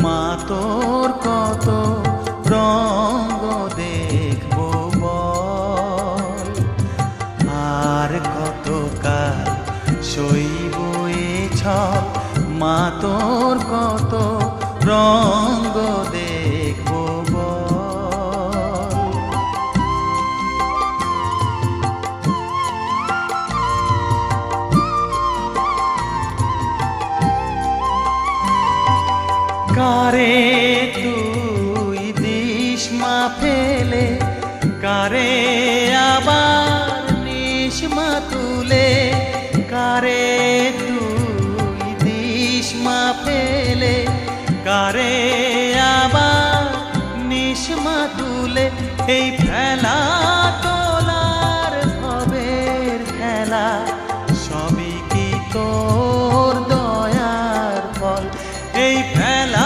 মা তোর কত রঙ্গ দেখবো বল, আর কত কাল সইব এ ছল, মা তোর কত রঙ্গ দেখবো বল। কারে তুই দিস মা ফেলে, কারে আবার নিস মা তুলে, কারে তুই দিস মা ফেলে, কারে আবার নিস মা তুলে। এই